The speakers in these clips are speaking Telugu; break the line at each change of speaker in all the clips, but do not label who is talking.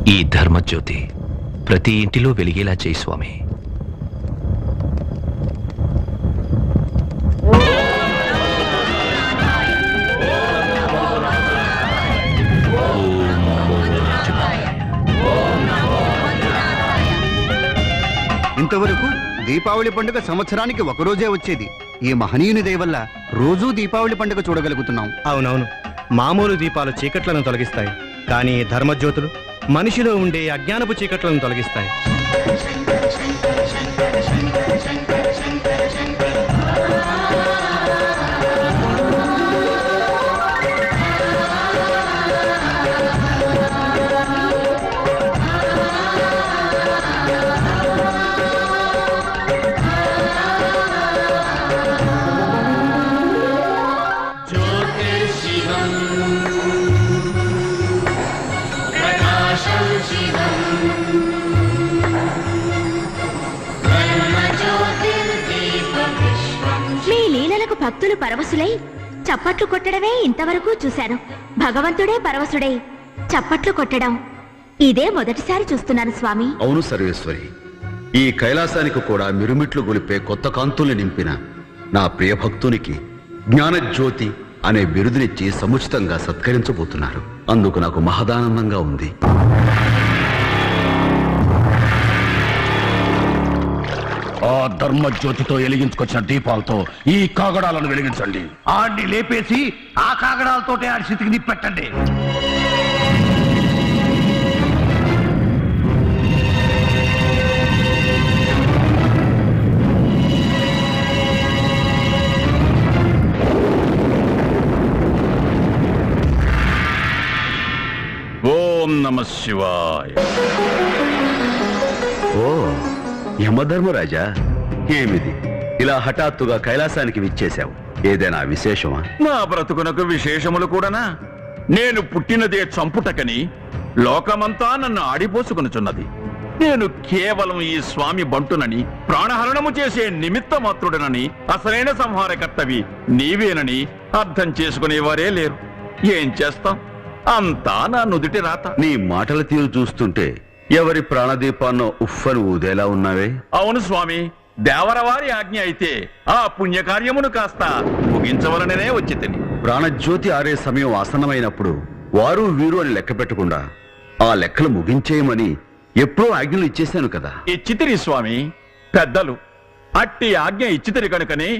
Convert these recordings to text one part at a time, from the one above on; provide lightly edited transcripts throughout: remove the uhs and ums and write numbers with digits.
ఈ ధర్మజ్యోతి ప్రతి ఇంటిలో వెలిగేలా చేయి స్వామి.
ఇంతవరకు దీపావళి పండుగ సంవత్సరానికి ఒకరోజే వచ్చేది. ఈ మహనీయుని దయ వల్ల రోజూ దీపావళి పండుగ చూడగలుగుతున్నాం.
అవునవును, మామూలు దీపాలు చీకట్లను తొలగిస్తాయి, కానీ ధర్మజ్యోతులు మనిషిలో ఉండే అజ్ఞానపు చీకట్లను తొలగిస్తాయి.
భక్తులు పరవశులై చప్పట్లు కొట్టడమే ఇంతవరకు చూశాను. భగవంతుడే పరవశుడై చప్పట్లు కొట్టడం ఇదే మొదటిసారి చూస్తున్నాను స్వామి.
అవును సర్వేశ్వరి, ఈ కైలాసానికి కూడా మిరుమిట్లు గొలిపే కొత్త కాంతుల్ని నింపిన నా ప్రియ భక్తునికి జ్ఞానజ్యోతి అనే బిరుదునిచ్చి సముచితంగా సత్కరించబోతున్నారు. అందుకు నాకు మహదానందంగా ఉంది.
ఆ ధర్మజ్యోతితో వెలిగించుకొచ్చిన దీపాలతో ఈ కాగడాలను వెలిగించండి. ఆడిని లేపేసి ఆ కాగడాలతోటే ఆడి స్థితికి నిప్పెట్టండి. ఓం నమ శివాయ.
ఓ యమధర్మరాజా, ఏమిది ఇలా హఠాత్తుగా కైలాసానికి విచ్చేశావు? ఏదైనా విశేషమా?
నా బ్రతుకునకు విశేషములు కూడానా? నేను పుట్టినదే చంపుటకని లోకమంతా నన్ను ఆడిపోసుకునుచున్నది. నేను కేవలం ఈ స్వామి బంటునని, ప్రాణహరణము చేసే నిమిత్త మాత్రుడనని, అసలైన సంహారకర్తవి నీవేనని అర్థం చేసుకునేవారే లేరు. ఏం చేస్తాం, అంతా నా నుదుటి రాత.
నీ మాటల తీరు చూస్తుంటే ఎవరి ప్రాణదీపాన్నో ఉఫ్ఫను ఊదేలా ఉన్నావే.
అవును స్వామి, దేవరవారి ఆజ్ఞ అయితే ఆ పుణ్యకార్యమును కాస్త ముగించవలననే వచ్చి తిని.
ప్రాణజ్యోతి ఆరే సమయం ఆసన్నమైనప్పుడు వారు వీరు అని లెక్క పెట్టకుండా ఆ లెక్కలు ముగించేయమని ఎప్పుడో ఆజ్ఞలు ఇచ్చేశాను కదా.
ఇచ్చితిరి స్వామి, పెద్దలు అట్టి ఆజ్ఞ ఇచ్చితిరి కనుకనే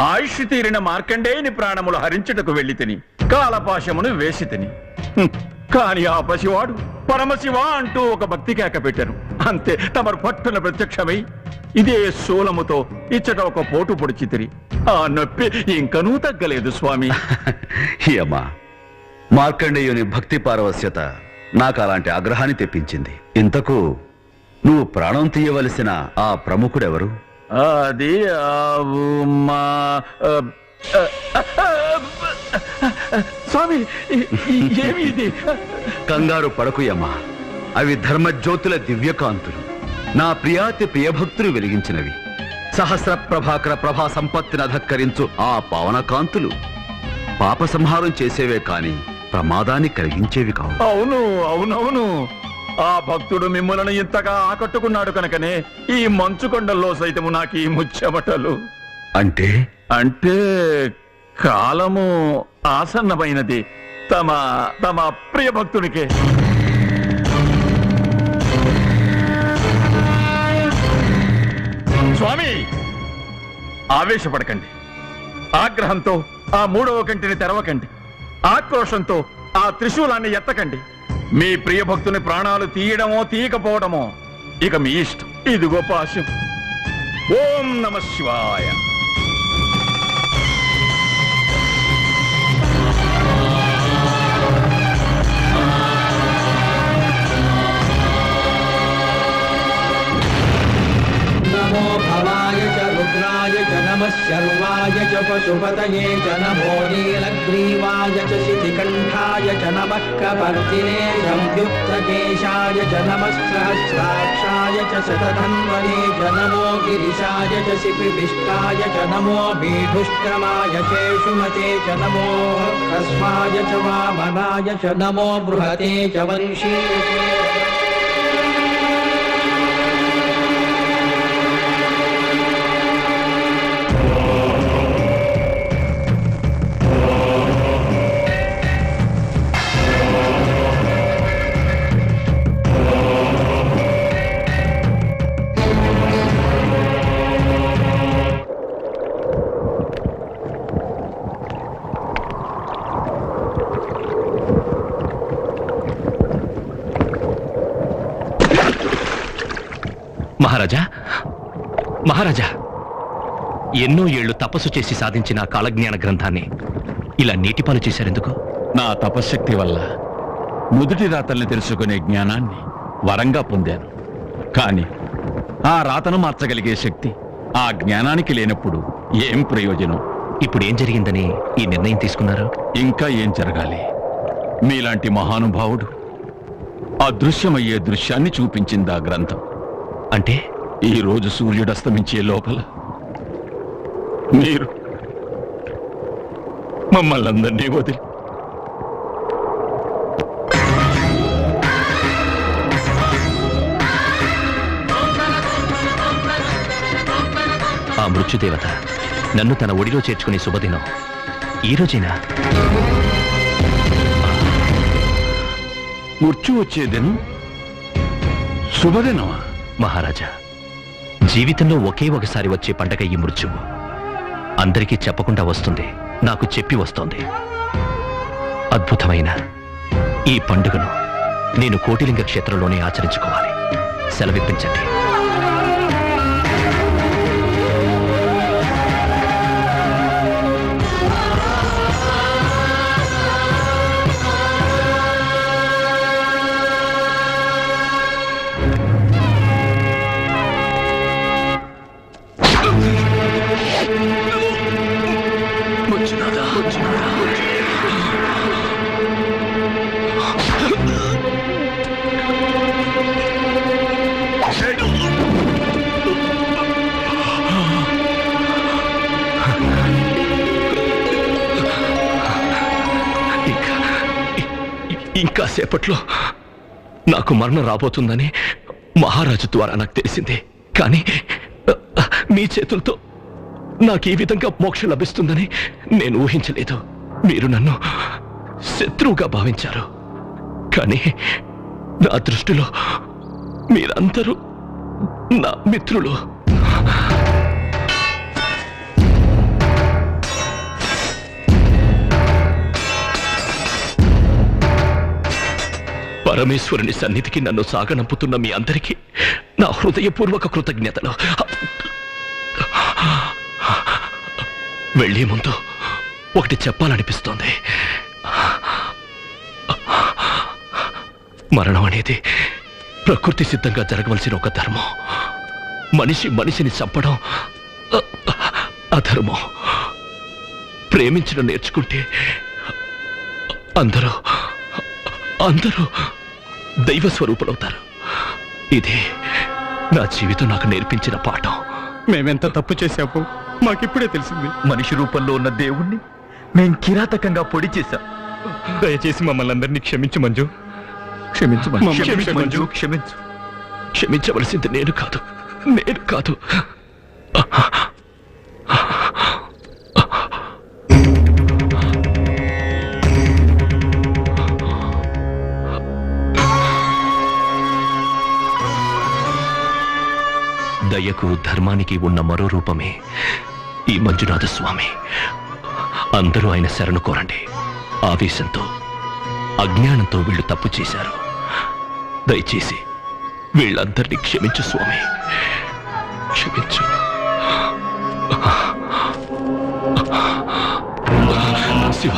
ఆయుష్ తీరిన మార్కండేయుని ప్రాణములు హరించుటకు వెళ్లి తిని కాలపాశమును వేసి తిని. కాని ఆ పసివాడు పరమశివ అంటూ ఒక భక్తి కేక పెట్టారు. అంతే, తమరు పట్టున ప్రత్యక్షమై ఇదే శూలముతో ఇచ్చట ఒక పోటు పొడిచితిరి. ఆ నొప్పి ఇంకనూ తగ్గలేదు స్వామి.
యమా, మార్కండేయుని భక్తి పారవస్యత నాకు అలాంటి ఆగ్రహాన్ని తెప్పించింది. ఇంతకు నువ్వు ప్రాణం తీయవలసిన ఆ ప్రముఖుడెవరు?
అది స్వామి, ఏమి ఇది?
కంగారు పడకు యమా, అవి ధర్మజ్యోతుల దివ్యకాంతులు, నా ప్రియాతి ప్రియభక్తులు వెలిగించినవి. సహస్ర ప్రభాకర ప్రభా సంపత్తిని అధక్కరించు ఆ పావన కాంతులు పాప సంహారం చేసేవే కాని ప్రమాదాన్ని కలిగించేవి కావు.
అవును అవునవును, ఆ భక్తుడు మిమ్మల్ని ఇంతగా ఆకట్టుకున్నాడు కనుకనే ఈ మంచు కొండల్లో సైతము నాకు ఈ ముచ్చమటలు.
అంటే
అంటే కాలము ఆసన్నమైనది తమ తమ ప్రియ భక్తునికే. స్వామి, ఆవేశపడకండి. ఆగ్రహంతో ఆ మూడవ కంటిని తెరవకండి. ఆక్రోషంతో ఆ త్రిశూలాన్ని ఎత్తకండి. మీ ప్రియ భక్తుని ప్రాణాలు తీయడమో తీయకపోవడమో ఇక మీ ఇష్టం. ఇదిగో పాశం. ఓం నమ శివాయ.
नमो भवाय च रुद्राय च नमः शर्वाय च पशुपतये च नमो नीलग्रीवाय च शितिकण्ठाय च नमः कपर्दिने संयुक्तकेशाय च नमः सहस्राक्षाय च शतधन्वने च नमो गिरिशाय च शिपिविष्टाय च नमो भीढुष्क्रमाय चेषुमते च नमो ह्रस्वाय च वामनाय च नमो बृहते च वंशीये
మహారాజా మహారాజా, ఎన్నో ఏళ్లు తపస్సు చేసి సాధించిన ఆ కాలజ్ఞాన గ్రంథాన్ని ఇలా నీటిపాలు చేశారెందుకు?
నా తపశ్శక్తి వల్ల నుదుటి రాతల్ని తెలుసుకునే జ్ఞానాన్ని వరంగా పొందాను. కానీ ఆ రాతను మార్చగలిగే శక్తి ఆ జ్ఞానానికి లేనప్పుడు ఏం ప్రయోజనం?
ఇప్పుడు ఏం జరిగిందని ఈ నిర్ణయం తీసుకున్నారు?
ఇంకా ఏం జరగాలి? మీలాంటి మహానుభావుడు అదృశ్యమయ్యే దృశ్యాన్ని చూపించింది ఆ గ్రంథం.
అంటే
ఈ రోజు సూర్యుడు అస్తమించే లోపల మీరు మమ్మల్ని అందరినీ వదిలి
ఆ మృత్యుదేవత నన్ను తన ఒడిలో చేర్చుకునే శుభదినం ఈ రోజేనా?
మృత్యు వచ్చేదినం శుభదినమా?
మహారాజా, జీవితంలో ఒకే ఒకసారి వచ్చే పండగ ఈ మృత్యువు. అందరికీ చెప్పకుండా వస్తుంది, నాకు చెప్పి వస్తోంది. అద్భుతమైన ఈ పండుగను నేను కోటిలింగ క్షేత్రంలోనే ఆచరించుకోవాలి. సెలవిప్పించండి. ఇంకా సేపట్లో నాకు మరణం రాబోతుందని మహారాజు ద్వారా నాకు తెలిసింది. కానీ మీ చేతులతో నాకు ఈ విధంగా మోక్షం లభిస్తుందని నేను ఊహించలేదు. మీరు నన్ను శత్రువుగా భావించారు, కానీ నా దృష్టిలో మీరందరూ నా మిత్రులు. పరమేశ్వరుని సన్నిధికి నన్ను సాగనంపుతున్న మీ అందరికీ నా హృదయపూర్వక కృతజ్ఞతలు. వెళ్లే ముందు ఒకటి చెప్పాలనిపిస్తోంది. మరణం అనేది ప్రకృతి సిద్ధంగా జరగవలసిన ఒక ధర్మం. మనిషి మనిషిని చంపడం అధర్మం. ప్రేమించడం నేర్చుకుంటే అందరూ దైవ స్వరూపులవుతారు. ఇదే నా జీవితం నాకు నేర్పించిన పాఠం.
మేమెంత తప్పు చేశాము మాకిప్పుడే తెలిసింది.
మనిషి రూపంలో ఉన్న దేవుణ్ణి మేం కిరాతకంగా పొడి చేశాం.
దయచేసి మమ్మల్ని అందరినీ క్షమించు మంజు.
క్షమించు
మంజు.
క్షమించు. క్షమించవలసింది నేను కాదు. దయకు ధర్మానికి ఉన్న మరో రూపమే ఈ మంజునాథ స్వామి. అందరూ ఆయన శరణు కోరండి. ఆవేశంతో అజ్ఞానంతో వీళ్ళు తప్పు చేశారు. దయచేసి వీళ్ళందరినీ క్షమించు స్వామి, క్షమించు. శివ,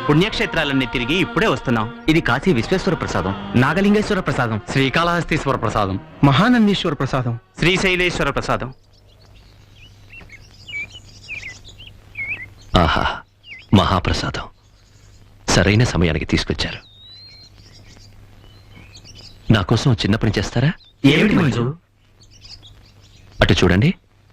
పుణ్యక్షేత్రాలన్నీ తిరిగి ఇప్పుడే వస్తున్నాం. ఇది కాశీ విశ్వేశ్వర ప్రసాదం, నాగలింగేశ్వర ప్రసాదం, శ్రీకాళహస్తీశ్వర ప్రసాదం,
మహానందీశ్వర ప్రసాదం,
శ్రీశైలేశ్వర ప్రసాదం.
ఆహా, మహాప్రసాదం సరైన సమయానికి తీసుకొచ్చారు. నా కోసం చిన్న పని చేస్తారా?
ఏమిటి మంజు?
అటు చూడండి.